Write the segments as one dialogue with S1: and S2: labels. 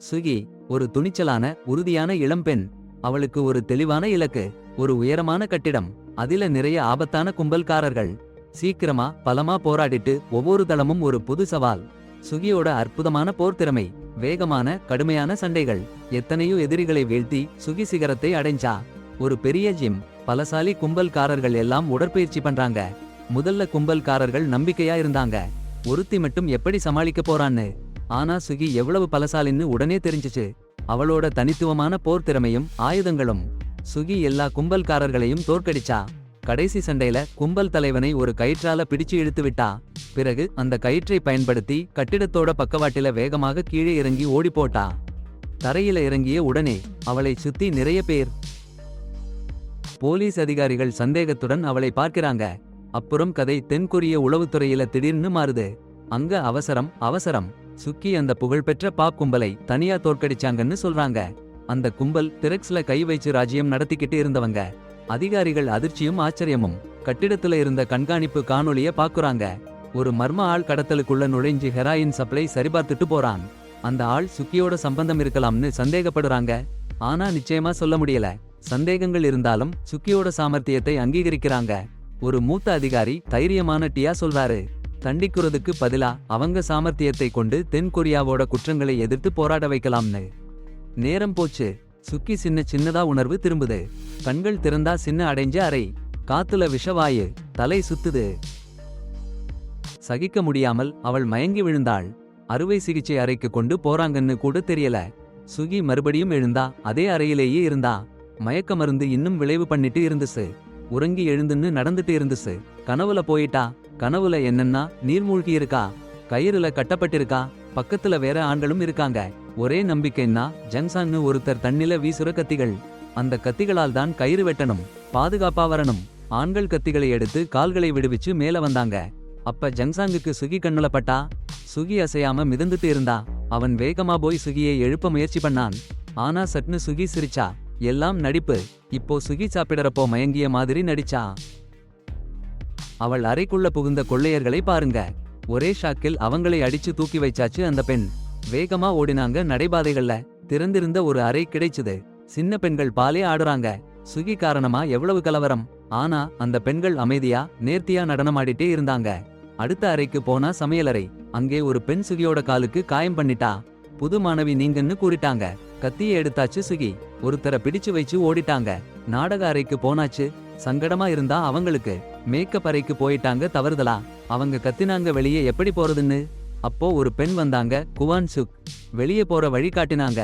S1: சுகி ஒரு துணிச்சலான உறுதியான இளம்பெண். அவளுக்கு ஒரு தெளிவான இலக்கு, ஒரு உயரமான கட்டிடம், அதில நிறைய ஆபத்தான கும்பல்காரர்கள். சீக்கிரமா பலமா போராடிட்டு ஒவ்வொரு தளமும் ஒரு புது சவால். சுகியோட அற்புதமான போர் திறமை, வேகமான கடுமையான சண்டைகள், எத்தனையோ எதிரிகளை வீழ்த்தி சுகி சிகரத்தை அடைஞ்சா. ஒரு பெரிய ஜிம், பலசாலி கும்பல்காரர்கள் எல்லாம் உடற்பயிற்சி பண்றாங்க. முதல்ல கும்பல்காரர்கள் நம்பிக்கையா இருந்தாங்க, ஒருத்தி மட்டும் எப்படி சமாளிக்க போறான்னு. ஆனா சுகி எவ்வளவு பலசாலின்னு உடனே தெரிஞ்சுச்சு. அவளோட தனித்துவமான போர் திறமையும் ஆயுதங்களும். சுகி எல்லா கும்பல்காரர்களையும் தோற்கடிச்சா. கடைசி சண்டையில கும்பல் தலைவனை ஒரு கயிற்றால பிடிச்சு இழுத்து விட்டா. பிறகு அந்த கயிற்றை பயன்படுத்தி கட்டிடத்தோட பக்கவாட்டில வேகமாக கீழே இறங்கி ஓடி போட்டா. தரையில இறங்கிய உடனே அவளை சுத்தி நிறைய பேர். போலீஸ் அதிகாரிகள் சந்தேகத்துடன் அவளை பார்க்கிறாங்க. அப்புறம் கதை தென்கொரிய உளவுத்துறையில திடீர்னு மாறுது. அங்க அவசரம் அவசரம். சுக்கி அந்த புகழ்பெற்ற பாப் கும்பலை தனியா தோற்கடிச்சாங்கன்னு சொல்றாங்க. அந்த கும்பல் திரெக்ஸ்ல கை வச்சு ராஜ்யம் நடத்திக்கிட்டு இருந்தவங்க. அதிகாரிகள் அதிர்ச்சியும் ஆச்சரியமும். கட்டிடத்துல இருந்த கண்காணிப்பு காணொளிய பாக்குறாங்க. ஒரு மர்ம ஆள் கடத்தலுக்குள்ள நுழைஞ்சு ஹெராயின் சப்ளை சரிபார்த்துட்டு போறான். அந்த ஆள் சுக்கியோட சம்பந்தம் இருக்கலாம்னு சந்தேகப்படுறாங்க. ஆனா நிச்சயமா சொல்ல முடியல. சந்தேகங்கள் இருந்தாலும் சுக்கியோட சாமர்த்தியத்தை அங்கீகரிக்கிறாங்க. ஒரு மூத்த அதிகாரி தைரியமான டியா சொல்றாரு, தண்டிக்கிறதுக்கு பதிலா அவங்க சாமர்த்தியத்தை கொண்டு தென்கொரியாவோட குற்றங்களை எதிர்த்து போராட வைக்கலாம்னு. நேரம் போச்சு. சுக்கி சின்னதா உணர்வு திரும்புது. கண்கள் திறந்தா சின்ன அடைஞ்ச அறை, காத்துல விஷவாயு, தலை சுத்துது. சகிக்க முடியாமல் அவள் மயங்கி விழுந்தாள். அறுவை சிகிச்சை அறைக்கு கொண்டு போறாங்கன்னு கூட தெரியல. சுகி மறுபடியும் எழுந்தா. அதே அறையிலேயே இருந்தா. மயக்க மருந்து இன்னும் விளைவு பண்ணிட்டு இருந்துச்சு. உறங்கி எழுந்துன்னு நடந்துட்டு இருந்துச்சு. கனவுல போயிட்டா. கனவுல என்னன்னா, நீர்மூழ்கி இருக்கா, கயிறுல கட்டப்பட்டிருக்கா, பக்கத்துல வேற ஆண்களும் இருக்காங்க. ஒரே நம்பிக்கைன்னா ஜங்சான்னு ஒருத்தர் தண்ணில வீசுற கத்திகள். அந்த கத்திகளால் தான் கயிறு வெட்டணும், பாதுகாப்பா வரணும். ஆண்கள் கத்திகளை எடுத்து கால்களை விடுவிச்சு மேல வந்தாங்க. அப்ப ஜங்சாங்குக்கு சுகி கண்ணுல பட்டா. சுகி அசையாம மிதந்துட்டு இருந்தா. அவன் வேகமா போய் சுகியை எழுப்ப முயற்சி பண்ணான். ஆனா சட்னு சுகி சிரிச்சா. எல்லாம் நடிப்பு. இப்போ சுகி சாப்பிடறப்போ மயங்கிய மாதிரி நடிச்சா. அவள் அறைக்குள்ள புகுந்த கொள்ளையர்களை பாருங்க. ஒரே ஷாக்கில் அவங்களை அடிச்சு தூக்கி வைச்சாச்சு அந்த பெண். வேகமா ஓடினாங்க நடைபாதைகள்ல. திறந்திருந்த ஒரு அறை கிடைச்சுது. சின்ன பெண்கள் பாலே ஆடுறாங்க. சுகி காரணமா எவ்வளவு கலவரம். ஆனா அந்த பெண்கள் அமைதியா நேர்த்தியா நடனமாடிட்டே இருந்தாங்க. அடுத்த அறைக்கு போனா சமையலறை. அங்கே ஒரு பெண் சுகியோட காலுக்கு காயம் பண்ணிட்டா. புது மாணவி நீங்கன்னு கூறிட்டாங்க. கத்தியை எடுத்தாச்சு சுகி. ஒருத்தரை பிடிச்சு வச்சு ஓடிட்டாங்க. நாடக அறைக்கு போனாச்சு. சங்கடமா இருந்தா அவங்களுக்கு. மேக்கப் அறைக்கு போயிட்டாங்க தவறுதலா. அவங்க கத்தினாங்க வெளியே எப்படி போறதுன்னு. அப்போ ஒரு பெண் வந்தாங்க, குவான் சுக். வெளியே போற வழி காட்டினாங்க.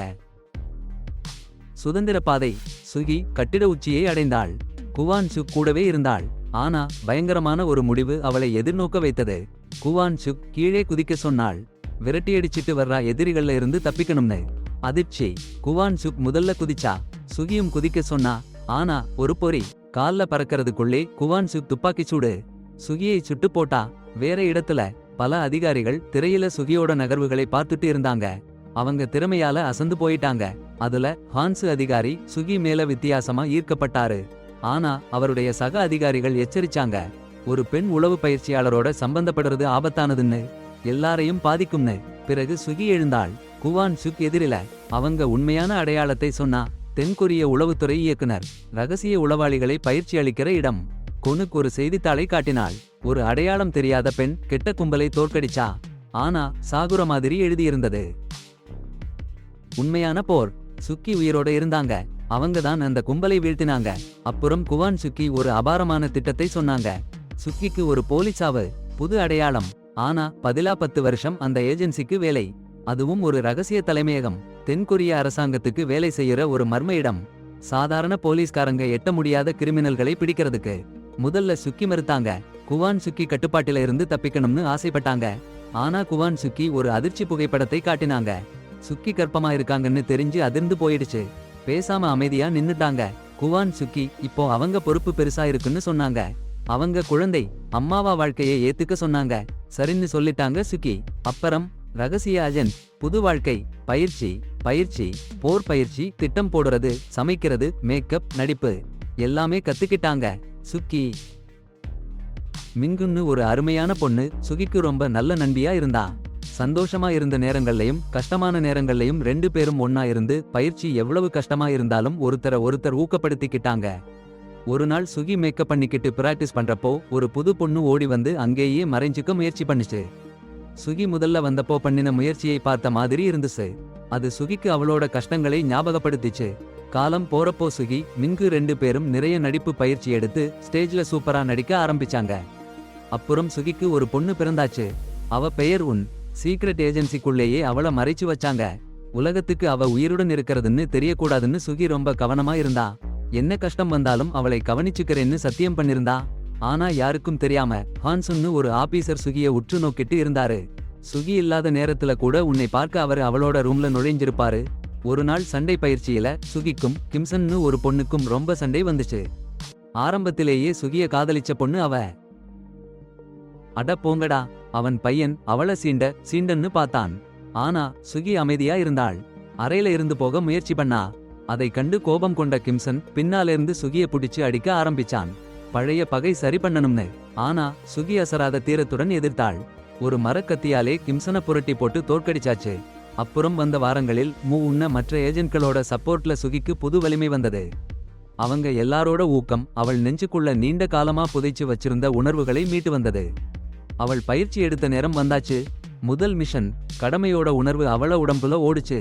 S1: சுதந்திர பாதை. சுகி கட்டிட உச்சியை அடைந்தாள். குவான் சுக் கூடவே இருந்தாள். ஆனா பயங்கரமான ஒரு முடிவு அவளை எதிர்நோக்க வைத்தது. குவான் சுக் கீழே குதிக்க சொன்னாள். விரட்டியடிச்சிட்டு வர்றா எதிரிகள்ல இருந்து தப்பிக்கணும்னு. அதிர்ச்சி. குவான் சுக் முதல்ல குதிச்சா. சுகியும் குதிக்க சொன்னா. ஆனா ஒரு பொறி. கால்ல பறக்கிறதுக்குள்ளே குவான் சுக் துப்பாக்கி சூடு. சுகியை சுட்டு போட்டா. வேற இடத்துல பல அதிகாரிகள் திரையில சுகியோட நகர்வுகளை பார்த்துட்டு இருந்தாங்க. அவங்க திறமையால அசந்து போயிட்டாங்க. அதுல ஹான்சு அதிகாரி சுகி மேல வித்தியாசமா ஈர்க்கப்பட்டாரு. ஆனா அவருடைய சக அதிகாரிகள் எச்சரிச்சாங்க, ஒரு பெண் உளவு பயிற்சியாளரோட சம்பந்தப்படுறது ஆபத்தானதுன்னு, எல்லாரையும் பாதிக்கும்னு. பிறகு சுகி எழுந்தாள். குவான் சுக் எதிரில. அவங்க உண்மையான அடையாளத்தை சொன்னா. தென்கொரிய உளவுத்துறை இயக்குனர், ரகசிய உளவாளிகளை பயிற்சி அளிக்கிற இடம். கொனுக்கு ஒரு செய்தித்தாளை காட்டினாள். ஒரு அடையாளம் தெரியாத பெண் கெட்ட கும்பலை தோற்கடிச்சா. ஆனா சாகுர மாதிரி எழுதியிருந்தது. உண்மையான போர். சுக்கி உயிரோட இருந்தாங்க. அவங்க தான் அந்த கும்பலை வீழ்த்தினாங்க. அப்புறம் குவான் சுக்கி ஒரு அபாரமான திட்டத்தை சொன்னாங்க. சுக்கிக்கு ஒரு போலீஸாவு, புது அடையாளம். ஆனா பதிலா 10 வருஷம் அந்த ஏஜென்சிக்கு வேலை. அதுவும் ஒரு ரகசிய தலைமையகம். தென்கொரிய அரசாங்கத்துக்கு வேலை செய்யற ஒரு மர்ம இடம். சாதாரண போலீஸ்காரங்க எட்ட முடியாத கிரிமினல்களை பிடிக்கிறதுக்கு. முதல்ல சுக்கி மறுத்தாங்க. குவான் சுக்கி கட்டுப்பாட்டில இருந்து தப்பிக்கணும்னு ஆசைப்பட்டாங்க. ஆனா குவான் சுக்கி ஒரு அதிர்ச்சி புகைப்படத்தை காட்டினாங்க. சுக்கி கர்ப்பமா இருக்காங்கன்னு தெரிஞ்சு அதிர்ந்து போயிடுச்சு. பேசாம அமைதியா நின்னுட்டாங்க. குவான் சுக்கி இப்போ அவங்க பொறுப்பு பெருசா இருக்குன்னு சொன்னாங்க. அவங்க குழந்தை, அம்மாவா வாழ்க்கையை ஏத்துக்க சொன்னாங்க. சரின்னு சொல்லிட்டாங்க சுக்கி. அப்புறம் ரகசிய அஜென்ட், புது வாழ்க்கை, பயிற்சி பயிற்சி போர் பயிற்சி, திட்டம் போடுறது, சமைக்கிறது, மேக்கப், நடிப்பு எல்லாமே கத்துக்கிட்டாங்க. சுக்கி மிங்குன்னு ஒரு அருமையான பொண்ணு சுகிக்கு ரொம்ப நல்ல நண்பியா இருந்தா. சந்தோஷமா இருந்த நேரங்கள்லயும் கஷ்டமான நேரங்கள்லயும் 2 பேரும் ஒன்னா இருந்து பயிற்சி எவ்வளவு கஷ்டமா இருந்தாலும் ஒருத்தர் ஊக்கப்படுத்திக்கிட்டாங்க. ஒரு நாள் சுகி மேக்கப் பண்ணிக்கிட்டு பிராக்டிஸ் பண்றப்போ ஒரு புது பொண்ணு ஓடி வந்து அங்கேயே மறைஞ்சுக்க முயற்சி பண்ணுச்சு. சுகி முதல்ல வந்தப்போ பண்ணின முயற்சியை பார்த்த மாதிரி இருந்துச்சு. அது சுகிக்கு அவளோட கஷ்டங்களை ஞாபகப்படுத்திச்சு. காலம் போறப்போ சுகி மிங்கு 2 பேரும் நிறைய நடிப்பு பயிற்சி எடுத்து ஸ்டேஜ்ல சூப்பரா நடிக்க ஆரம்பிச்சாங்க. அப்புறம் சுகிக்கு ஒரு பொண்ணு பிறந்தாச்சு. அவ பெயர் உன். சீக்ரெட் ஏஜென்சிக்குள்ளேயே அவளை மறைச்சு வச்சாங்க. உலகத்துக்கு அவ உயிருடன் இருக்கிறதுன்னு தெரியக்கூடாதுன்னு சுகி ரொம்ப கவனமா இருந்தா. என்ன கஷ்டம் வந்தாலும் அவளை கவனிச்சுக்கிறேன்னு சத்தியம் பண்ணிருந்தா. ஆனா யாருக்கும் தெரியாம ஹான்சுன்னு ஒரு ஆபீசர் சுகிய உற்று நோக்கிட்டு இருந்தாரு. சுகி இல்லாத நேரத்துல கூட உன்னை பார்க்க அவர் அவளோட ரூம்ல நுழைஞ்சிருப்பாரு. ஒரு நாள் சண்டை பயிற்சியில சுகிக்கும் கிம்சன்னு ஒரு பொண்ணுக்கும் ரொம்ப சண்டை வந்துச்சு. ஆரம்பத்திலேயே சுகிய காதலிச்ச பொண்ணு அவ. அட போங்கடா, அவன் பையன் அவளை சீண்டன்னு பார்த்தான். ஆனா சுகி அமைதியா இருந்தாள். அறையில இருந்து போக முயற்சி பண்ணா. அதை கண்டு கோபம் கொண்ட கிம்சன் பின்னாலிருந்து சுகிய புடிச்சு அடிக்க ஆரம்பிச்சான். பழைய பகை சரி பண்ணணும்னு. ஆனா சுகி அசராத தீரத்துடன் எதிர்த்தாள். ஒரு மரக்கத்தியாலே கிம்சனை புரட்டி போட்டு தோற்கடிச்சாச்சு. அப்புறம் வந்த வாரங்களில் உன்ன மற்ற ஏஜென்ட்களோட சப்போர்ட்ல சுகிக்கு புது வலிமை வந்தது. அவங்க எல்லாரோட ஊக்கம் அவள் நெஞ்சுக்குள்ள நீண்ட காலமா புதைச்சு வச்சிருந்த உணர்வுகளை மீட்டு வந்தது. அவள் பயிற்சி எடுத்த நேரம் வந்தாச்சு. முதல் மிஷன். கடமையோட உணர்வு அவள உடம்புல ஓடுச்சு.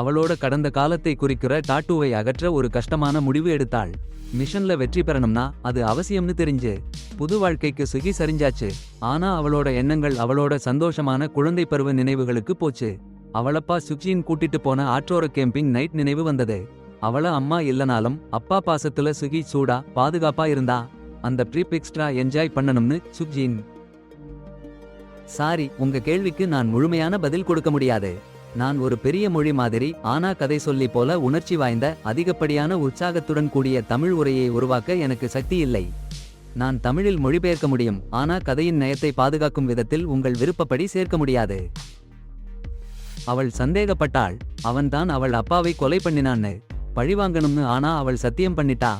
S1: அவளோட கடந்த காலத்தை குறிக்கிற டாட்டூவை அகற்ற ஒரு கஷ்டமான முடிவு எடுத்தாள். மிஷன்ல வெற்றி பெறணும்னா அது அவசியம்னு தெரிஞ்சு புது வாழ்க்கைக்கு சுகி சரிஞ்சாச்சு. ஆனா அவளோட எண்ணங்கள் அவளோட சந்தோஷமான குழந்தை பருவ நினைவுகளுக்கு போச்சு. அவளப்பா சுகியின் கூட்டிட்டு போன ஆற்றோர கேம்பிங் நைட் நினைவு வந்தது. அவள அம்மா இல்லனாலும் அப்பா பாசத்துல சுகி சூடா பாதுகாப்பா இருந்தா. அந்த ட்ரிப் எக்ஸ்ட்ரா என்ஜாய் பண்ணணும்னு சுக்ஜின். சாரி, உங்க கேள்விக்கு நான் முழுமையான பதில் கொடுக்க முடியாது. நான் ஒரு பெரிய மொழி மாதிரி ஆனா கதை சொல்லி போல உணர்ச்சி வாய்ந்த அதிகப்படியான உற்சாகத்துடன் கூடிய தமிழ் உரையை உருவாக்க எனக்கு சக்தி இல்லை. நான் தமிழில் மொழிபெயர்க்க முடியும், ஆனா கதையின் நயத்தை பாதுகாக்கும் விதத்தில் உங்கள் விருப்பப்படி சேர்க்க முடியாது. அவள் சந்தேகப்பட்டாள். அவன்தான் அவள் அப்பாவை கொலை பண்ணினான்னு பழிவாங்கணும்னு. ஆனா அவள் சத்தியம் பண்ணிட்டா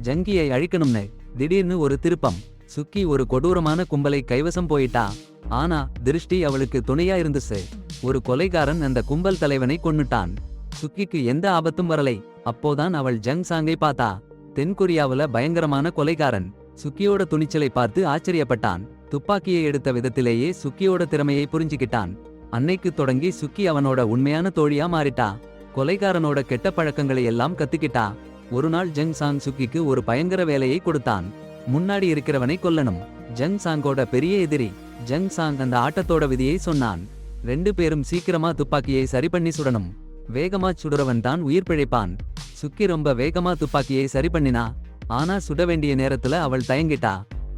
S1: ஜங்கியை அழிக்கணும்னு. திடீர்னு ஒரு திருப்பம். சுக்கி ஒரு கொடூரமான கும்பலை கைவசம் போயிட்டா. ஆனா திருஷ்டி அவளுக்கு துணையா இருந்துச்சு. ஒரு கொலைகாரன் அந்த கும்பல் தலைவனை கொன்னுட்டான். சுக்கிக்கு எந்த ஆபத்தும் வரலை. அப்போதான் அவள் ஜங் சாங்கை பார்த்தா. தென்கொரியாவுல பயங்கரமான கொலைகாரன். சுக்கியோட துணிச்சலை பார்த்து ஆச்சரியப்பட்டான். துப்பாக்கியை எடுத்த விதத்திலேயே சுக்கியோட திறமையை புரிஞ்சுக்கிட்டான். அன்னைக்கு தொடங்கி சுக்கி அவனோட உண்மையான தோழியா மாறிட்டா. கொலைகாரனோட கெட்ட பழக்கங்களை எல்லாம் கத்துக்கிட்டா. ஒரு நாள் ஜங் சாங் சுக்கிக்கு ஒரு பயங்கர வேலையை கொடுத்தான். முன்னாடி இருக்கிறவனை கொல்லணும். ஜங் சாங்கோட பெரிய எதிரி. ஜங் சாங் அந்த ஆட்டத்தோட விதியை சொன்னான். 2 பேரும் சீக்கிரமா துப்பாக்கியை சரி பண்ணி சுடணும். வேகமா சுடுறவன் தான் உயிர் பிழைப்பான். சுக்கி ரொம்ப வேகமா துப்பாக்கியை சரி பண்ணினா. ஆனா சுட வேண்டிய நேரத்துல அவள் தயங்கிட்டா.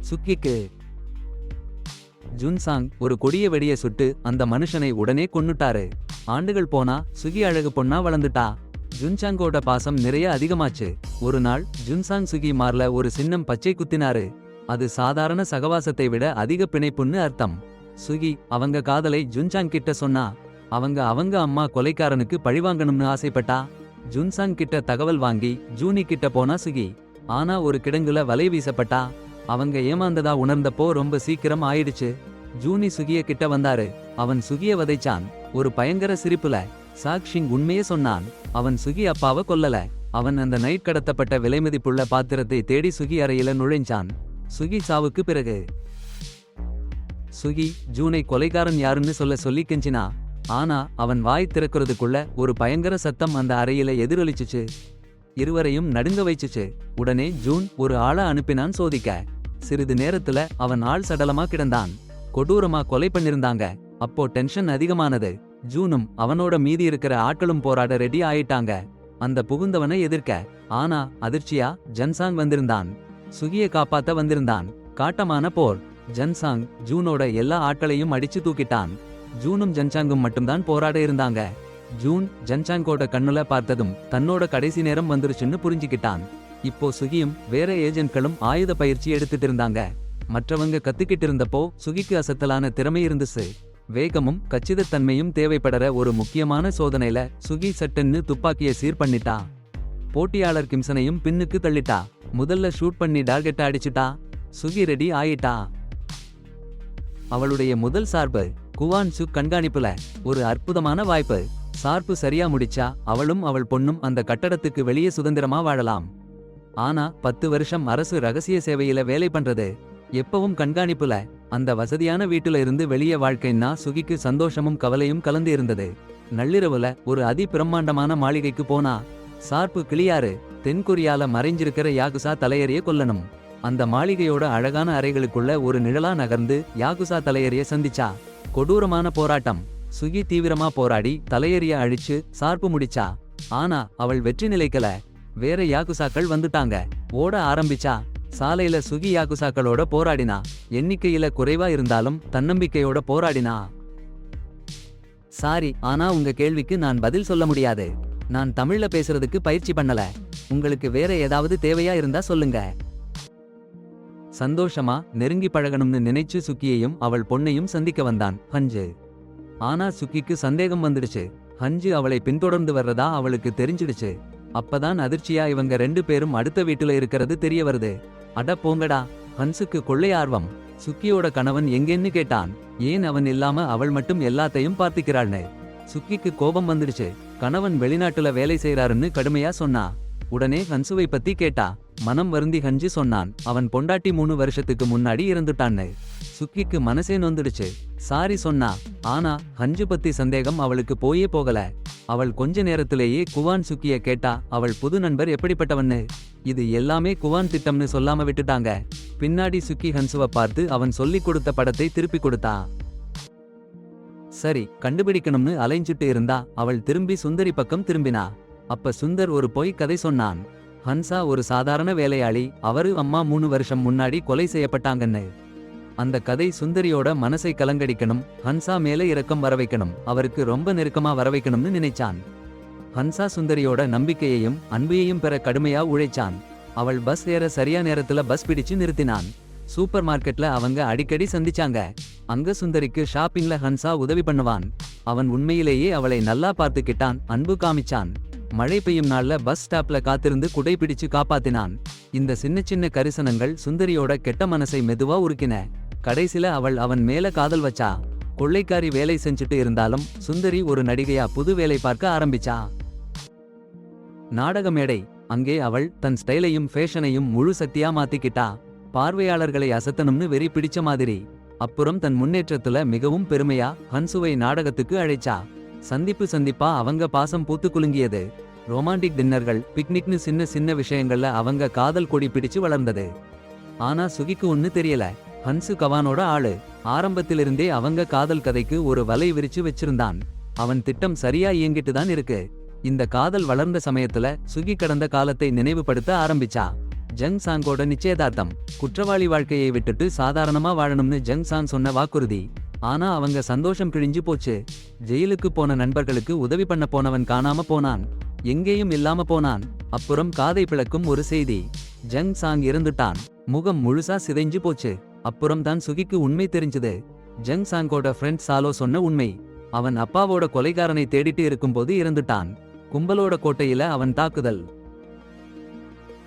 S1: சுக்கிக்கு ஜுன்சாங் ஒரு கொடிய வெடிய சுட்டு அந்த மனுஷனை உடனே கொன்னுட்டாரு. ஆண்டுகள் போனா சுகி அழகு பொண்ணா வளர்ந்துட்டா. ஜுன்சாங்கோட பாசம் நிறைய அதிகமாச்சு. ஒரு நாள் ஜுன்சாங் சுகி மார்ல ஒரு சின்னம் பச்சை குத்தினாரு. அது சாதாரண சகவாசத்தை விட அதிக பிணைப்புன்னு அர்த்தம். சுகி அவங்க காதலை ஜுன்சாங் கிட்ட சொன்னா. அவங்க அம்மா கொலைக்காரனுக்கு பழிவாங்கணும்னு ஆசைப்பட்டா. ஜுன்சாங் கிட்ட தகவல் வாங்கி ஜூனி கிட்ட போனா சுகி. ஆனா ஒரு கிடங்குல வலை வீசப்பட்டா. அவங்க ஏமாந்ததா உணர்ந்தப்போ ரொம்ப சீக்கிரம் ஆயிடுச்சு. ஜூனி சுகிய கிட்ட வந்தாரு. அவன் சுகிய வதைச்சான். ஒரு பயங்கர சிரிப்புல சாக்ஷிங் உண்மையே சொன்னான். அவன் சுகி அப்பாவை கொல்லல. அவன் அந்த நைட் கடத்தப்பட்ட விலைமதிப்புள்ள பாத்திரத்தை தேடி சுகி அறையில நுழைஞ்சான். சுகி சாவுக்கு பிறகு சுகி ஜூனை கொலைகாரன் யாருன்னு சொல்லி கெஞ்சினா. ஆனா அவன் வாய் திறக்கிறதுக்குள்ள ஒரு பயங்கர சத்தம் அந்த அறையில எதிரொலிச்சுச்சு. இருவரையும் நடுங்க வைச்சுச்சு. உடனே ஜூன் ஒரு ஆளை அனுப்பினான் சோதிக்க. சிறிது நேரத்துல அவன் ஆள் சடலமா கிடந்தான். கொடூரமா கொலை பண்ணிருந்தாங்க. அப்போ டென்ஷன் அதிகமானது. ஜூனும் அவனோட மீதி இருக்கிற ஆட்களும் போராட ரெடி ஆயிட்டாங்க அந்த புகுந்தவனை எதிர்க்க. ஆனா அதிர்ச்சியா ஜன்சாங் வந்திருந்தான். சுகிய காப்பாத்த வந்திருந்தான். காட்டமான போர். ஜன்சாங் ஜூனோட எல்லா ஆட்களையும் அடிச்சு தூக்கிட்டான். ஜூனும் ஜன்சாங்கும் மட்டும்தான் போராட இருந்தாங்க. ஜூன் ஜன்சாங்கோட கண்ணுல பார்த்ததும் தன்னோட கடைசி நேரம் வந்துருச்சுன்னு புரிஞ்சுக்கிட்டான். இப்போ சுகியும் வேற ஏஜென்ட்களும் ஆயுத பயிற்சி எடுத்துட்டு இருந்தாங்க. மற்றவங்க கத்துக்கிட்டு இருந்தப்போ சுகிக்கு அசத்தலான திறமை இருந்துச்சு. வேகமும் கச்சிதத்தன்மையும் தேவைப்படற ஒரு முக்கியமான சோதனையில சுகி சட்டன்னு துப்பாக்கிய சீர் பண்ணிட்டா. போட்டியாளர் கிம்சனையும் பின்னுக்கு தள்ளிட்டா. முதல்ல ஷூட் பண்ணி டார்கெட்டை அடிச்சுட்டா. சுகி ரெடி ஆயிட்டா. அவளுடைய முதல் சார்பு குவான் சுக் கண்காணிப்புல ஒரு அற்புதமான வாய்ப்பு. சார்பு சரியா முடிச்சா அவளும் அவள் பொண்ணும் அந்த கட்டடத்துக்கு வெளியே சுதந்திரமா வாழலாம். ஆனா 10 வருஷம் அரசு ரகசிய சேவையில வேலை பண்றது, எப்பவும் கண்காணிப்புல, அந்த வசதியான வீட்டுல இருந்து வெளியே வாழ்க்கைன்னா சுகிக்கு சந்தோஷமும் கவலையும் கலந்து இருந்தது. நள்ளிரவுல ஒரு அதி பிரம்மாண்டமான மாளிகைக்கு போனா. சார்பு கிளியாரு தென்கொரியால மறைஞ்சிருக்கிற யாகுசா தலையறைய கொல்லணும். அந்த மாளிகையோட அழகான அறைகளுக்குள்ள ஒரு நிழலா நகர்ந்து யாகுசா தலையறைய சந்திச்சா. கொடூரமான போராட்டம். சுகி தீவிரமா போராடி தலையறிய அழிச்சு சார்பு முடிச்சா. ஆனா அவள் வெற்றி நிலைக்கல. வேற யாகுசாக்கள் வந்துட்டாங்க. ஓட ஆரம்பிச்சா. சாலையில சுகி யாகுசாக்களோட போராடினா. எண்ணிக்கையில குறைவா இருந்தாலும் தன்னம்பிக்கையோட போராடினா. சாரி, ஆனா உங்க கேள்விக்கு நான் பதில் சொல்ல முடியாது. நான் தமிழ்ல பேசுறதுக்கு பயிற்சி பண்ணல. உங்களுக்கு வேற ஏதாவது தேவையா இருந்தா சொல்லுங்க. சந்தோஷமா நெருங்கி பழகணும்னு நினைச்சு சுக்கியையும் அவள் பொண்ணையும் சந்திக்க வந்தான் ஹஞ்சு. ஆனா சுக்கிக்கு சந்தேகம் வந்துடுச்சு. ஹஞ்சு அவளை பின்தொடர்ந்து வர்றதா அவளுக்கு தெரிஞ்சிடுச்சு. அப்பதான் அதிர்ச்சியா இவங்க 2 பேரும் அடுத்த வீட்டுல இருக்கிறது தெரிய வருது. அட போங்கடா. ஹன்சுக்கு கொள்ளை ஆர்வம். சுக்கியோட கணவன் எங்கேன்னு கேட்டான். ஏன் அவன் இல்லாம அவள் மட்டும் எல்லாத்தையும் பார்த்துக்கிறாள்னு. சுக்கிக்கு கோபம் வந்துடுச்சு. கணவன் வெளிநாட்டுல வேலை செய்யறாருன்னு கடுமையா சொன்னா. உடனே ஹன்சுவை பத்தி கேட்டா. மனம் வருந்தி ஹஞ்சு சொன்னான், அவன் பொண்டாட்டி 3 வருஷத்துக்கு முன்னாடி இறந்துட்டான்னு. சுக்கிக்கு மனசே நொந்துடுச்சு. சாரி சொன்னா. ஆனா ஹஞ்சு பத்தி சந்தேகம் அவளுக்கு போயே போகல. அவள் கொஞ்ச நேரத்திலேயே குவான் சுக்கிய கேட்டா அவள் புது நண்பர் எப்படிப்பட்டவன்னு. இது எல்லாமே குவான் திட்டம்னு சொல்லாம விட்டுட்டாங்க. பின்னாடி சுக்கி ஹன்சுவை பார்த்து அவன் சொல்லிக் கொடுத்த படத்தை திருப்பி கொடுத்தா. சரி, கண்டுபிடிக்கணும்னு அலைஞ்சிட்டு இருந்தா. அவள் திரும்பி சுந்தரி பக்கம் திரும்பினா. அப்ப சுந்தர் ஒரு பொய் கதை சொன்னான். ஹன்சா ஒரு சாதாரண வேலையாளி, அவரு அம்மா 3 வருஷம் முன்னாடி கொலை செய்யப்பட்டாங்கன்னு. அந்த கதை சுந்தரியோட மனசை கலங்கடிக்கணும். ஹன்சா மேல இரக்கம் வரவைக்கணும். அவருக்கு ரொம்ப நெருக்கமா வரவைக்கணும்னு நினைச்சான். ஹன்சா சுந்தரியோட நம்பிக்கையையும் அன்பையையும் பெற கடுமையா உழைச்சான். அவள் பஸ் ஏற சரியா நேரத்துல பஸ் பிடிச்சு நிறுத்தினான். சூப்பர் மார்க்கெட்ல அவங்க அடிக்கடி சந்திச்சாங்க. அங்க சுந்தரிக்கு ஷாப்பிங்ல ஹன்சா உதவி பண்ணுவான். அவன் உண்மையிலேயே அவளை நல்லா பார்த்துக்கிட்டான், அன்பு காமிச்சான். மழை பெய்யும் நாள்ல பஸ் ஸ்டாப்ல காத்திருந்து குடை பிடிச்சு காப்பாத்தினான். இந்த சின்ன சின்ன கரிசனங்கள் சுந்தரியோட கெட்ட மனசை மெதுவா உருக்கின. கடைசில அவள் அவன் மேல காதல் வச்சா. கொள்ளைக்காரி வேலை செஞ்சுட்டு இருந்தாலும் சுந்தரி ஒரு நடிகையா புது வேலை பார்க்க ஆரம்பிச்சா. நாடக மேடை. அங்கே அவள் தன் ஸ்டைலையும் ஃபேஷனையும் முழு சக்தியா மாத்திக்கிட்டா. பார்வையாளர்களை அசத்தணும்னு வெறி பிடிச்ச மாதிரி. அப்புறம் தன் முன்னேற்றத்துல மிகவும் பெருமையா ஹன்சுவை நாடகத்துக்கு அழைச்சா. சந்திப்பா அவங்க பாசம் பூத்து குலுங்கியது. ரொமான்டிக் டின்னர்கள், பிக்னிக்னு சின்ன சின்ன விஷயங்கள்ல அவங்க காதல் கொடி பிடிச்சு வளர்ந்தது. ஆனா சுகிக்கு ஒன்னு தெரியல. ஹன்சு கவானோட ஆளு. ஆரம்பத்திலிருந்தே அவங்க காதல் கதைக்கு ஒரு வலை விரிச்சு வச்சிருந்தான். அவன் திட்டம் சரியா இயங்கிட்டு தான் இருக்கு. இந்த காதல் வளர்ந்த சமயத்துல சுகி கடந்த காலத்தை நினைவுபடுத்த ஆரம்பிச்சா. ஜங் சாங்கோட நிச்சயதார்த்தம். குற்றவாளி வாழ்க்கையை விட்டுட்டு சாதாரணமா வாழணும்னு ஜங் சாங் சொன்ன வாக்குறுதி. ஆனா அவங்க சந்தோஷம் கிழிஞ்சு போச்சு. ஜெயிலுக்கு போன நண்பர்களுக்கு உதவி பண்ண போனவன் காணாம போனான். எங்கேயும் இல்லாம போனான். அப்புறம் காதை பிளக்கும் ஒரு செய்தி. ஜங் சாங் இறந்துட்டான். முகம் முழுசா சிதைஞ்சு போச்சு. அப்புறம் தான் சுகிக்கு உண்மை தெரிஞ்சது. ஜங் சாங்கோட ஃப்ரெண்ட் சாலோ சொன்ன உண்மை. அவன் அப்பாவோட கொலைகாரனை தேடிட்டு இருக்கும்போது இறந்துட்டான். கும்பலோட கோட்டையில அவன் தாக்குதல்.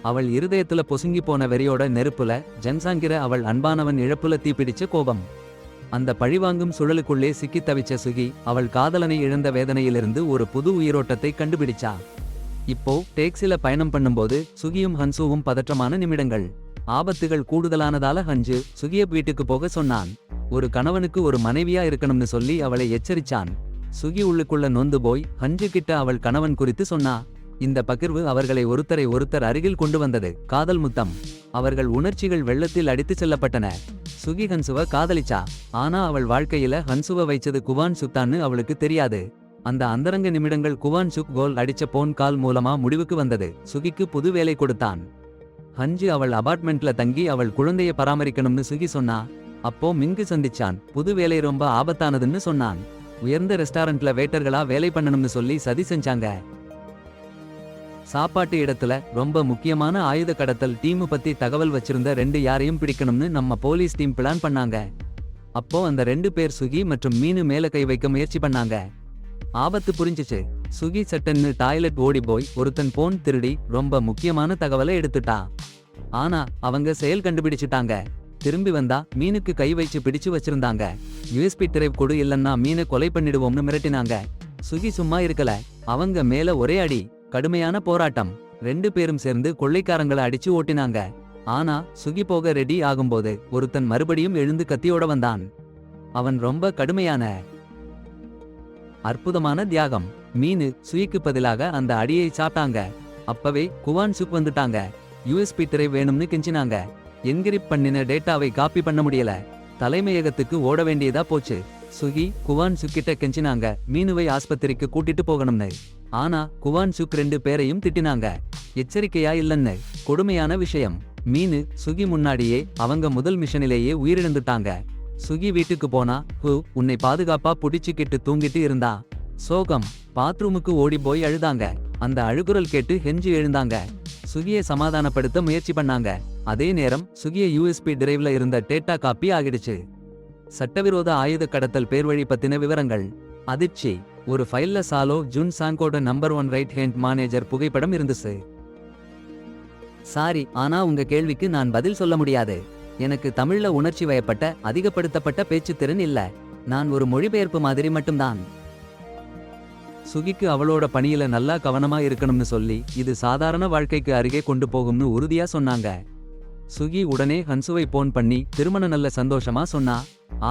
S1: அவள் இருதயத்துல பொசுங்கி போன வெறியோட நெருப்புல ஜங்சாங்கிற அவள் அன்பானவன் இழப்புல தீப்பிடிச்ச கோபம். அந்த பழிவாங்கும் சுழலுக்குள்ளே சிக்கித் தவிச்ச சுகி அவள் காதலனை இழந்த வேதனையிலிருந்து ஒரு புது உயிரோட்டத்தை கண்டுபிடிச்சா. இப்போ டேக்ஸில பயணம் பண்ணும்போது சுகியும் ஹன்சுவும் பதற்றமான நிமிடங்கள். ஆபத்துகள் கூடுதலானதால ஹஞ்சு சுகிய வீட்டுக்கு போக சொன்னான். ஒரு கணவனுக்கு ஒரு மனைவியா இருக்கணும்னு சொல்லி அவளை எச்சரிச்சான். சுகி உள்ளுக்குள்ள நொந்து போய் ஹஞ்சு கிட்ட அவள் கணவன் குறித்து சொன்னா. இந்த பகிர்வு அவர்களை ஒருத்தரை ஒருத்தர் அருகில் கொண்டு வந்தது. காதல் முத்தம். அவர்கள் உணர்ச்சிகள் வெள்ளத்தில் அடித்து செல்லப்பட்டன. சுகி ஹன்சுவ காதலிச்சா. ஆனா அவள் வாழ்க்கையில ஹன்சுவ வைச்சது குவான் சுக்தான்னு அவளுக்கு தெரியாது. அந்த அந்தரங்க நிமிடங்கள் குவான் சுக் கோல் அடிச்ச போன் கால் மூலமா முடிவுக்கு வந்தது. சுகிக்கு புது வேலை கொடுத்தான். ஹஞ்சு அவள் அபார்ட்மெண்ட்ல தங்கி அவள் குழந்தைய பராமரிக்கணும்னு சுகி சொன்னா. அப்போ மிங்கு சந்திச்சான். புது வேலை ரொம்ப ஆபத்தானதுன்னு சொன்னான். உயர்ந்த ரெஸ்டாரண்ட்ல வேட்டர்களா வேலை பண்ணணும்னு சொல்லி சதி செஞ்சாங்க. சாப்பாட்டு இடத்துல ரொம்ப முக்கியமான ஆயுத கடத்தல் டீமு பத்தி தகவல் வச்சிருந்த 2 யாரையும் பிடிக்கணும்னு நம்ம போலீஸ் டீம் பிளான் பண்ணாங்க. அப்போ அந்த 2 பேர் சுகி மற்றும் மீனு மேல கை வைக்க முயற்சி பண்ணாங்க. ஆபத்து புரிஞ்சிச்சு. சுகி சட்டன்னு டாய்லெட் ஓடி போய் ஒருத்தன் போன் திருடி ரொம்ப முக்கியமான தகவலை எடுத்துட்டா. ஆனா அவங்க செயல் கண்டுபிடிச்சிட்டாங்க. திரும்பி வந்தா மீனுக்கு கை வச்சு பிடிச்சு வச்சிருந்தாங்க. யூஎஸ்பி டிரைவ் கொடு இல்லன்னா மீனை கொலை பண்ணிடுவோம்னு மிரட்டினாங்க. சுகி சும்மா இருக்கல. அவங்க மேல ஒரே அடி. கடுமையான போராட்டம். 2 பேரும் சேர்ந்து கொள்ளைக்காரங்களை அடிச்சு ஓட்டினாங்க. ஆனா சுகி போக ரெடி ஆகும்போது ஒருத்தன் மறுபடியும் எழுந்து கத்தியோட வந்தான். அவன் ரொம்ப கடுமையான அற்புதமான தியாகம். மீனு சுயிக்கு பதிலாக அந்த அடியை சாப்பிட்டாங்க. அப்பவே குவான் சுக் வந்துட்டாங்க. யூஎஸ்பி திரை வேணும்னு கெஞ்சினாங்க. என்கிரிப்ட் பண்ணின டேட்டாவை காப்பி பண்ண முடியல. தலைமையகத்துக்கு ஓட வேண்டியதா போச்சு. சுகி குவான் சுக்கிட்ட கெஞ்சினாங்க மீனுவை ஆஸ்பத்திரிக்கு கூட்டிட்டு போகணும்னு. ஆனா குவான் சுக் 2 பேரையும் திட்டினாங்க. எச்சரிக்கையா இல்லன்னு. கொடுமையான விஷயம். மீனு சுகி முன்னாடியே அவங்க முதல் மிஷனிலேயே உயிரிழந்துட்டாங்க. சுகி வீட்டுக்கு போனா உன்னை பாதுகாப்பா புடிச்சுக்கிட்டு தூங்கிட்டு இருந்தா. சோகம். பாத்ரூமுக்கு ஓடி போய் அழுதாங்க. அந்த அழுகுரல் கேட்டு ஹெஞ்சு எழுந்தாங்க. சுகியை சமாதானப்படுத்த முயற்சி பண்ணாங்க. அதே நேரம் சுகிய யூஎஸ்பி டிரைவ்ல இருந்த டேட்டா காப்பி ஆகிடுச்சு. சட்டவிரோத ஆயுத கடத்தல் பேர்வழி பத்தின விவரங்கள். அதிர்ச்சி. ஒரு ஃபைல்ல சாலோ ஜுன் சாங்கோட நம்பர் 1 ரைட் ஹேண்ட் மேனேஜர் புகைப்படம் இருந்துச்சு. சாரி, ஆனா உங்க கேள்விக்கு நான் பதில் சொல்ல முடியாது. எனக்கு தமிழ்ல உணர்ச்சி வயப்பட்ட அதிகப்படுத்தப்பட்ட பேச்சுத்திறன் இல்ல. நான் ஒரு மொழிபெயர்ப்பு மாதிரி மட்டும்தான். சுகிக்கு அவளோட பணியில நல்லா கவனமா இருக்கணும்னு சொல்லி இது சாதாரண வாழ்க்கைக்கு அருகே கொண்டு போகும்னு உறுதியா சொன்னாங்க. சுகி உடனே ஹன்சுவை போன் பண்ணி திருமண நல்ல சந்தோஷமா சொன்னா.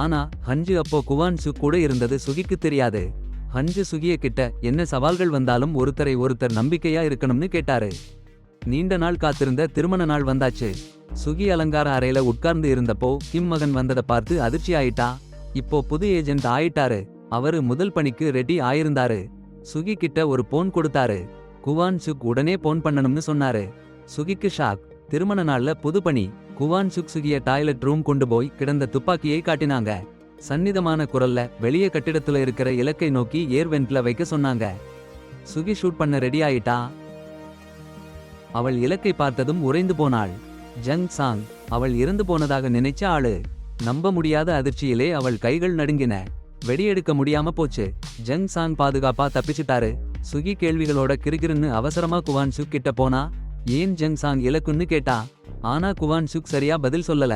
S1: ஆனா ஹஞ்சு அப்போ குவான் சுக் கூட இருந்தது சுகிக்கு தெரியாது. ஹஞ்சு சுகிய கிட்ட என்ன சவால்கள் வந்தாலும் ஒருத்தர் நம்பிக்கையா இருக்கணும்னு கேட்டாரு. நீண்ட நாள் காத்திருந்த திருமண நாள் வந்தாச்சு. சுகி அலங்கார அறையில உட்கார்ந்து இருந்தப்போ கிம் மகன் வந்ததை பார்த்து அதிர்ச்சி ஆயிட்டா. இப்போ புது ஏஜென்ட் ஆயிட்டாரு. அவரு முதல் பணிக்கு ரெடி ஆயிருந்தாரு. சுகி கிட்ட ஒரு போன் கொடுத்தாரு. குவான் சுக் உடனே போன் பண்ணணும்னு சொன்னாரு. சுகிக்கு ஷாக். திருமண நாள்ல புது பணி. குவான் சுக் சுகிய டாய்லெட் ரூம் கொண்டு போய் கிடந்த துப்பாக்கியை காட்டினாங்க. சந்நிதமான குரல்ல வெளியே கட்டிடத்துல இருக்கிற இலக்கை நோக்கி ஏர்வென்ட்ல வைக்க சொன்னாங்க. சுகி ஷூட் பண்ண ரெடி ஆயிட்டா. அவள் இலக்கை பார்த்ததும் உறைந்து போனாள். ஜங் சாங். அவள் இறந்து போனதாக நினைச்ச ஆளு. நம்ப முடியாத அதிர்ச்சியிலே அவள் கைகள் நடுங்கின. வெடியெடுக்க முடியாம போச்சு. ஜங் சாங் பாதுகாப்பா தப்பிச்சிட்டாரு. சுகி கேள்விகளோட கிறுகிறுன்னு அவசரமா குவான் சுக் கிட்ட போனா. ஏன் ஜங் சாங் இலக்குன்னு கேட்டா. ஆனா குவான் சுக் சரியா பதில் சொல்லல.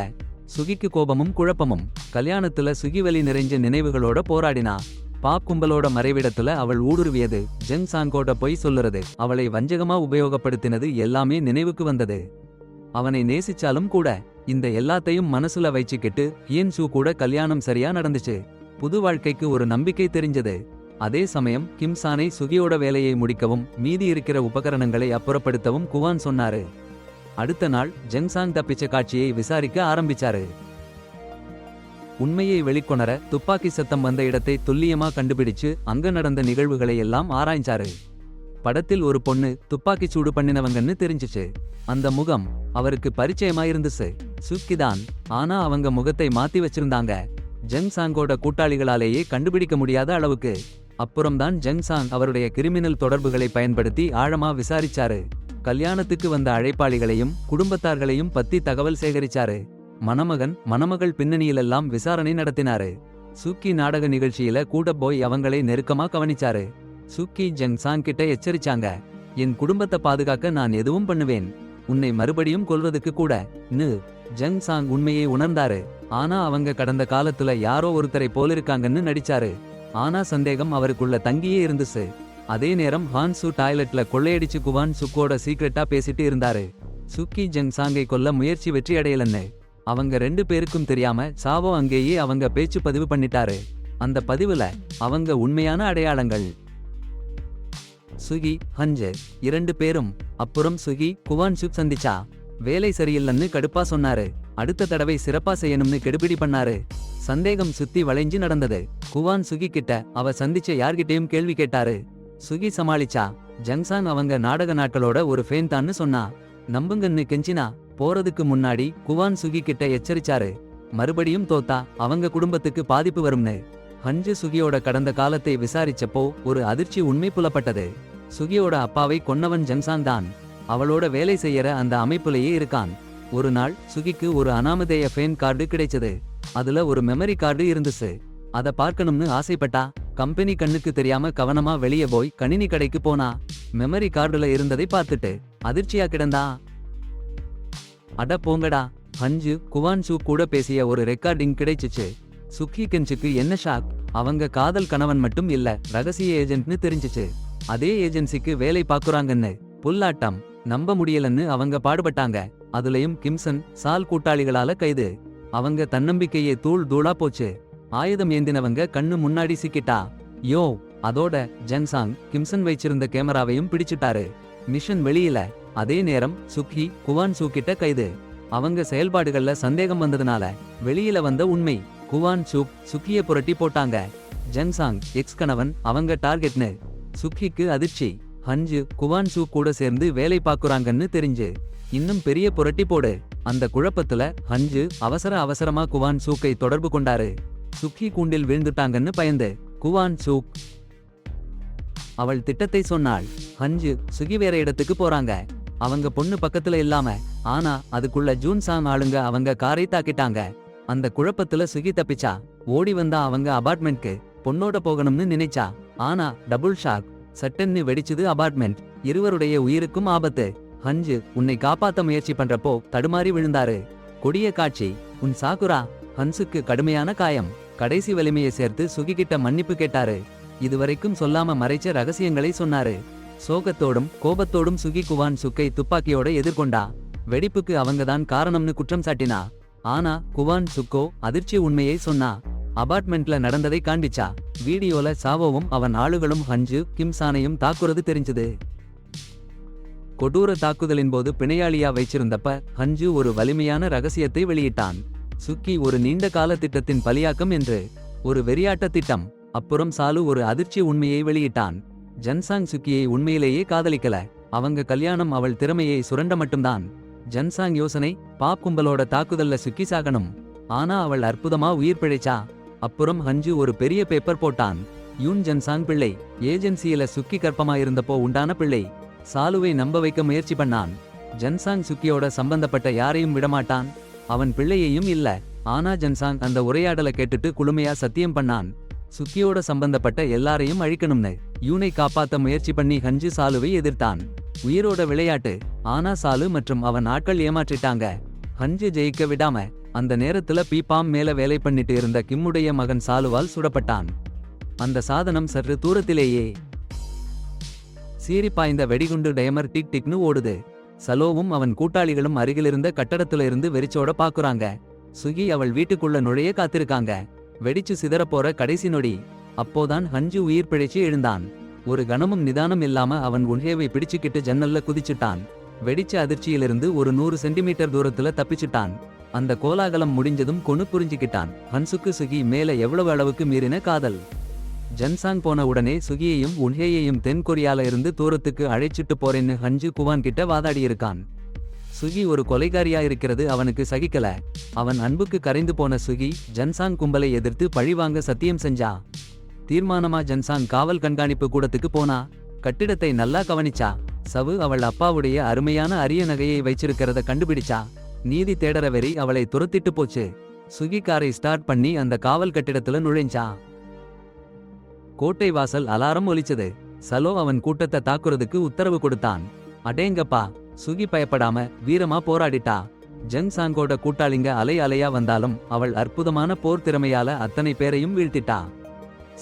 S1: சுகிக்கு கோபமும் குழப்பமும். கல்யாணத்துல சுகி வலி நிறைஞ்ச நினைவுகளோட போராடினா. பாப் கும்பலோட மறைவிடத்துல அவள் ஊடுருவியது. ஜங் சாங்கோட பொய் சொல்லுறது, அவளை வஞ்சகமா உபயோகப்படுத்தினது எல்லாமே நினைவுக்கு வந்தது. அவனை நேசிச்சாலும் கூட இந்த எல்லாத்தையும் மனசுல வைச்சுக்கிட்டு ஏன் சூ கூட கல்யாணம் சரியா நடந்துச்சு. புது வாழ்க்கைக்கு ஒரு நம்பிக்கை தெரிஞ்சது. அதே சமயம் கிம் சானை சுகியோட வேலையை முடிக்கவும் மீதி இருக்கிற உபகரணங்களை அப்புறப்படுத்தவும் குவான் சொன்னாரு. அடுத்த நாள் ஜங்சாங் தப்பிச்ச காட்சியை விசாரிக்க ஆரம்பிச்சாரு. உண்மையை வெளிக்கொணர துப்பாக்கி சத்தம் வந்த இடத்தை துல்லியமா கண்டுபிடிச்சு அங்க நடந்த நிகழ்வுகளை எல்லாம் ஆராய்ச்சாரு. படத்தில் ஒரு பொண்ணு துப்பாக்கி சூடு பண்ணினவங்கன்னு தெரிஞ்சிச்சு. அந்த முகம் அவருக்கு பரிச்சயமாயிருந்துச்சு. சுக்கிதான். ஆனா அவங்க முகத்தை மாத்தி வச்சிருந்தாங்க. ஜங் சாங்கோட கூட்டாளிகளாலேயே கண்டுபிடிக்க முடியாத அளவுக்கு. அப்புறம்தான் ஜங் சாங் அவருடைய கிரிமினல் தொடர்புகளை பயன்படுத்தி ஆழமா விசாரிச்சாரு. கல்யாணத்துக்கு வந்த அழைப்பாளிகளையும் குடும்பத்தார்களையும் பத்தி தகவல் சேகரிச்சாரு. மணமகன் மணமகள் பின்னணியிலெல்லாம் விசாரணை நடத்தினாரு. சூக்கி நாடக நிகழ்ச்சியில கூட போய் அவங்களை நெருக்கமா கவனிச்சாரு. சூக்கி ஜங் சாங் கிட்ட எச்சரிச்சாங்க. என் குடும்பத்தை பாதுகாக்க நான் எதுவும் பண்ணுவேன். உன்னை மறுபடியும் கொல்றதுக்கு கூட. ஜங் சாங் உண்மையை உணர்ந்தாரு. ஆனா அவங்க கடந்த காலத்துல யாரோ ஒருத்தரை போலிருக்காங்கன்னு நடிச்சாரு. ஆனா சந்தேகம் அவருக்குள்ள தங்கியே இருந்துச்சு. அதே நேரம் ஹான்சு டாய்லெட்ல கொள்ளையடிச்சு குவான் சுக்கோட சீக்ரெட்டா பேசிட்டு இருந்தாரு. சுக்கி ஜங் சாங்கை கொல்ல முயற்சி வெற்றி அடையலன்னு அவங்க 2 பேருக்கும் தெரியாம சாவோ அங்கேயே அவங்க பேச்சு பதிவு பண்ணிட்டாரு. அந்த பதிவுல அவங்க உண்மையான அடையாளங்கள். சுகி ஹஞ்சு 2 பேரும். அப்புறம் சுகி குவான் சுக் சந்திச்சா. வேலை சரியில்லைன்னு கடுப்பா சொன்னாரு. அடுத்த தடவை சிறப்பா செய்யணும்னு கெடுபிடி பண்ணாரு. சந்தேகம் சுத்தி வளைஞ்சு நடந்தது. குவான் சுகி கிட்ட அவ சந்திச்ச யார்கிட்டயும் கேள்வி கேட்டாரு. சுகி சமாளிச்சா. ஜங்சாங் அவங்க நாடக நாட்களோட ஒரு ஃபேன் தான்னு சொன்னா. நம்புங்கன்னு கெஞ்சினா. போறதுக்கு முன்னாடி குவான் சுகி கிட்ட எச்சரிச்சாரு. மறுபடியும் தோத்தா அவங்க குடும்பத்துக்கு பாதிப்பு வரும்னு. ஹஞ்சு சுகியோட கடந்த காலத்தை விசாரிச்சப்போ ஒரு அதிர்ச்சி உண்மை புலப்பட்டது. சுகியோட அப்பாவை கொன்னவன் ஜங்சாங் தான். அவளோட வேலை செய்யற அந்த அமைப்புலயே இருக்கான். ஒரு நாள் சுகிக்கு ஒரு அனாமதேய ஃபேன் கார்டு கிடைச்சது. அதுல ஒரு மெமரி கார்டு இருந்துச்சு. அத பார்க்கணும்னு ஆசைப்பட்டா. கம்பெனி கண்ணுக்கு தெரியாம கவனமா வெளியே போய் கணினி கடைக்கு போனா. மெமரி கார்டுல இருந்ததை பார்த்துட்டு அதிர்ச்சியா கிடந்தா. அட போங்கடா, ஹஞ்சு குவான்சு கூட பேசிய ஒரு ரெக்கார்டிங் கிடைச்சிச்சு. சுக்கி கென்சுக்கு என்ன ஷாக். அவங்க காதல் கணவன் மட்டும் இல்ல, ரகசிய ஏஜென்ட்னு தெரிஞ்சிச்சு. அதே ஏஜென்சிக்கு வேலை பாக்குறாங்கன்னு. புல்லாட்டம். நம்ப முடியலன்னு அவங்க பாடுபட்டாங்க. அதுலயும் கிம்சன் சால் கூட்டாளிகளால கைது. அவங்க தன்னம்பிக்கையே தூள் தூளா போச்சு. ஆயுதம் ஏந்தினவங்க கண்ணு முன்னாடி சிக்கிட்டா. யோ. அதோட ஜென்சாங் கிம்சன் வச்சிருந்த கேமராவையும் பிடிச்சிட்டாரு. மிஷன் வெளியில. அதே நேரம் சுக்கி குவான்சு கிட்ட கைது. அவங்க செயல்பாடுகள்ல சந்தேகம் வந்ததுனால வெளியில வந்த உண்மை. குவான்சு சுக்கிய புரட்டி போட்டாங்க. ஜென்சாங் எக்ஸ் கணவன் அவங்க டார்கெட்னு. சுக்கிக்கு அதிர்ச்சி. ஹஞ்சு குவான்சு கூட சேர்ந்து வேலை பாக்குறாங்கன்னு தெரிஞ்சு இன்னும் பெரிய புரட்டி போடு. அந்த குழப்பத்துல ஹஞ்சு அவசரமா குவான்சூக்கை தொடர்பு கொண்டாரு. சுக்கி கூண்டில் வீழ்ந்துட்டாங்கன்னு பயந்து குவான்சூ அவள் திட்டத்தை சொன்னாள். ஹஞ்சு சுகி வேற இடத்துக்கு போறாங்க. அவங்க பொண்ணு பக்கத்துல இல்லாம. ஆனா அதுக்குள்ள ஜூன்சாங் ஆளுங்க அவங்க காரை தாக்கிட்டாங்க. அந்த குழப்பத்துல சுகி தப்பிச்சா. ஓடி வந்தா அவங்க அபார்ட்மெண்ட்க்கு. பொண்ணோட போகணும்னு நினைச்சா. ஆனா டபுள் ஷாக். சட்டன்னு வெடிச்சுது அபார்ட்மெண்ட். இருவருடைய உயிருக்கும் ஆபத்து. ஹஞ்சு உன்னை காப்பாத்த முயற்சி பண்றப்போ தடுமாறி விழுந்தாரு. கொடிய காட்சி. உன் சாகுரா. ஹன்சுக்கு கடுமையான காயம். கடைசி வலிமையை சேர்த்து சுகிகிட்ட மன்னிப்பு கேட்டாரு. இதுவரைக்கும் சொல்லாம மறைச்ச ரகசியங்களை சொன்னாரு. சோகத்தோடும் கோபத்தோடும் சுகி குவான்சுக்கை துப்பாக்கியோட எதிர்கொண்டா. வெடிப்புக்கு அவங்கதான் காரணம்னு குற்றம் சாட்டினா. ஆனா குவான்சுக்கோ அதிர்ச்சி உண்மையை சொன்னா. அபார்ட்மெண்ட்ல நடந்ததை காண்பிச்சா. வீடியோல சாவோவும் அவன் ஆளுகளும் ஹஞ்சு கிம்சானையும் தாக்குறது தெரிஞ்சது. கொடூர தாக்குதலின் போது பிணையாளியா வைச்சிருந்தப்ப ஹஞ்சு ஒரு வலிமையான ரகசியத்தை வெளியிட்டான். சுக்கி ஒரு நீண்ட கால திட்டத்தின் பலியாக்கம் என்று. ஒரு வெறியாட்ட திட்டம். அப்புறம் சாலு ஒரு அதிர்ச்சி உண்மையை வெளியிட்டான். ஜன்சாங் சுக்கியை உண்மையிலேயே காதலிக்கல. அவங்க கல்யாணம் அவள் திறமையை சுரண்ட மட்டும்தான். ஜன்சாங் யோசனை பாப் கும்பலோட தாக்குதல்ல சுக்கி சாகணும். ஆனா அவள் அற்புதமா உயிர் பிழைச்சா. அப்புறம் ஹஞ்சு ஒரு பெரிய பேப்பர் போட்டான். யூன் ஜன்சாங் பிள்ளை. ஏஜென்சியில சுக்கி கர்ப்பமா இருந்தப்போ உண்டான பிள்ளை. சாலுவை நம்ப வைக்க முயற்சி பண்ணான். ஜன்சாங் சுக்கியோட சம்பந்தப்பட்ட யாரையும் விடமாட்டான். அவன் பிள்ளையையும் இல்ல. ஆனா ஜன்சாங் அந்த உரையாடலை கேட்டுட்டு குளுமையா சத்தியம் பண்ணான். சுக்கியோட சம்பந்தப்பட்ட எல்லாரையும் அழிக்கணும்னு. யூனை காப்பாத்த முயற்சி பண்ணி ஹஞ்சு சாலுவை எதிர்த்தான். உயிரோட விளையாட்டு. ஆனா சாலு மற்றும் அவன் ஆட்கள் ஏமாற்றிட்டாங்க. ஹஞ்சு ஜெயிக்க விடாம. அந்த நேரத்துல பீப்பாம் மேல வேலை பண்ணிட்டு இருந்த கிம்முடைய மகன் சாலுவால் சுடப்பட்டான். அந்த சாதனம் சற்று தூரத்திலேயே சீறிப்பாய்ந்த வெடிகுண்டு டயமர் டிக் டிக்னு ஓடுது. சலோவும் அவன் கூட்டாளிகளும் அருகிலிருந்த கட்டடத்துல இருந்து வெறிச்சோட பாக்குறாங்க. சுகி அவள் வீட்டுக்குள்ள நுழைய காத்திருக்காங்க. வெடிச்சு சிதறப்போற கடைசி நொடி. அப்போதான் ஹஞ்சு உயிர் பிழைச்சு எழுந்தான். ஒரு கணமும் நிதானம் இல்லாம அவன் உன்ஹேவை பிடிச்சுக்கிட்டு ஜன்னல்ல குதிச்சுட்டான். வெடிச்ச அதிர்ச்சியிலிருந்து ஒரு 100 சென்டிமீட்டர் தூரத்துல தப்பிச்சுட்டான். அந்த கோலாகலம் முடிஞ்சதும் கொணு புரிஞ்சுக்கிட்டான். ஹன்சுக்கு சுகி மேல எவ்வளவு அளவுக்கு மீறின காதல். ஜன்சாங் போன உடனே சுகியையும் உன்ஹேயையும் தென்கொரியால இருந்து தூரத்துக்கு அழைச்சிட்டு போறேன்னு ஹஞ்சு குவான் கிட்ட வாதாடியிருக்கான். சுகி ஒரு கொலைகாரியா இருக்கிறது அவனுக்கு சகிக்கல. அவன் அன்புக்கு கரைந்து போன சுகி ஜன்சாங் கும்பலை எதிர்த்து பழிவாங்க சத்தியம் செஞ்சா. தீர்மானமா ஜன்சாங் காவல் கண்காணிப்பு கூடத்துக்கு போனா. கட்டிடத்தை நல்லா கவனிச்சா. சவு அவள் அப்பாவுடைய அருமையான அரிய நகையை வைச்சிருக்கிறத கண்டுபிடிச்சா. நீதி தேடற வெறி அவளை துரத்திட்டு போச்சு. சுகி காரை ஸ்டார்ட் பண்ணி அந்த காவல் கட்டிடத்துல நுழைஞ்சா. கோட்டை வாசல் அலாரம் ஒலிச்சது. சலோ அவன் கூட்டத்தை தாக்குறதுக்கு உத்தரவு கொடுத்தான். அடேங்கப்பா. சுகி பயப்படாம வீரமா போராடிட்டா. ஜன்சாங்கோட கூட்டாளிங்க அலை அலையா வந்தாலும் அவள் அற்புதமான போர் திறமையால அத்தனை பேரையும் வீழ்த்திட்டா.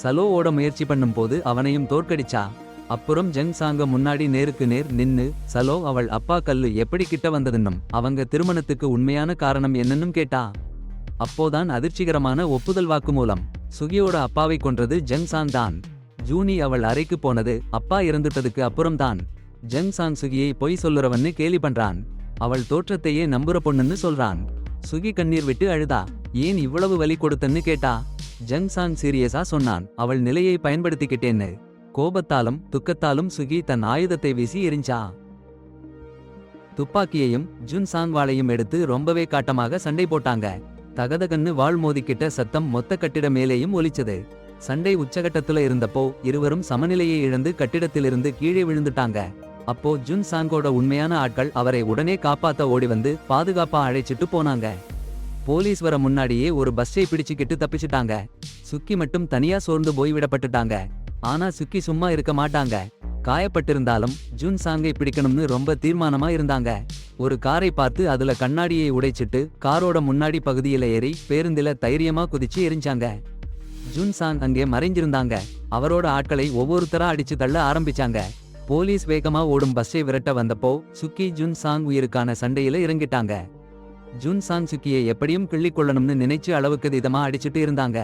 S1: சலோ ஓட முயற்சி பண்ணும் போது அவனையும் தோற்கடிச்சா. அப்புறம் ஜன்சாங்க முன்னாடி நேருக்கு நேர் நின்னு சலோ அவள் அப்பா கல்லு எப்படி கிட்ட வந்ததுன்னும் அவங்க திருமணத்துக்கு உண்மையான காரணம் என்னன்னும் கேட்டா. அப்போதான் அதிர்ச்சிகரமான ஒப்புதல் வாக்குமூலம். சுகியோட அப்பாவை கொன்றது ஜன்சாங் தான். ஜூனி அவள் அறைக்கு போனது அப்பா இறந்துட்டதுக்கு அப்புறம்தான். ஜன்சாங் சுகியை பொய் சொல்லுறவன்னு கேலி பண்றான். அவள் தோற்றத்தையே நம்புற பொண்ணுன்னு சொல்றான். சுகி கண்ணீர் விட்டு அழுதா. ஏன் இவ்வளவு வலி கொடுத்தன்னு கேட்டா. ஜன்சாங் சீரியஸா சொன்னான், அவள் நிலையை பயன்படுத்திக்கிட்டேன்னு. கோபத்தாலும் துக்கத்தாலும் சுகி தன் ஆயுதத்தை வீசி எரிஞ்சா. துப்பாக்கியையும் ஜுன்சாங் வாளையும் எடுத்து ரொம்பவே காட்டமாக சண்டை போட்டாங்க. தகதகன்னு வாள் மோதிக்கிட்ட சத்தம் மொத்த கட்டிட மேலேயும் ஒலிச்சது. சண்டை உச்சகட்டத்துல இருந்தப்போ இருவரும் சமநிலையை இழந்து கட்டிடத்திலிருந்து கீழே விழுந்துட்டாங்க. அப்போ ஜுன்சாங்கோட உண்மையான ஆட்கள் அவரை உடனே காப்பாத்த ஓடி வந்து பாதுகாப்பா அழைச்சிட்டு போனாங்க. போலீஸ் வர முன்னாடியே ஒரு பஸ்ஸை பிடிச்சுக்கிட்டு தப்பிச்சுட்டாங்க. சுக்கி மட்டும் தனியா சோர்ந்து போய் விடப்பட்டுட்டாங்க. ஆனா சுக்கி சும்மா இருக்க மாட்டாங்க. காயப்பட்டிருந்தாலும் ஜுன் சாங்கை பிடிக்கணும்னு ரொம்ப தீர்மானமா இருந்தாங்க. ஒரு காரை பார்த்து அதுல கண்ணாடியை உடைச்சிட்டு காரோட முன்னாடி பகுதியில ஏறி பேருந்துல தைரியமா குதிச்சு எரிஞ்சாங்க. ஜுன் சாங் அங்கே மறைஞ்சிருந்தாங்க. அவரோட ஆட்களை ஒவ்வொருத்தரா அடிச்சு தள்ள ஆரம்பிச்சாங்க. போலீஸ் வேகமா ஓடும் பஸ்ஸை விரட்ட வந்தப்போ சுக்கி ஜுன் சாங் உயிருக்கான சண்டையில இறங்கிட்டாங்க. ஜுன் சாங் சுக்கியை எப்படியும் கிள்ளிக்கொள்ளணும்னு நினைச்சு அளவுக்கு இதமா அடிச்சிட்டு இருந்தாங்க.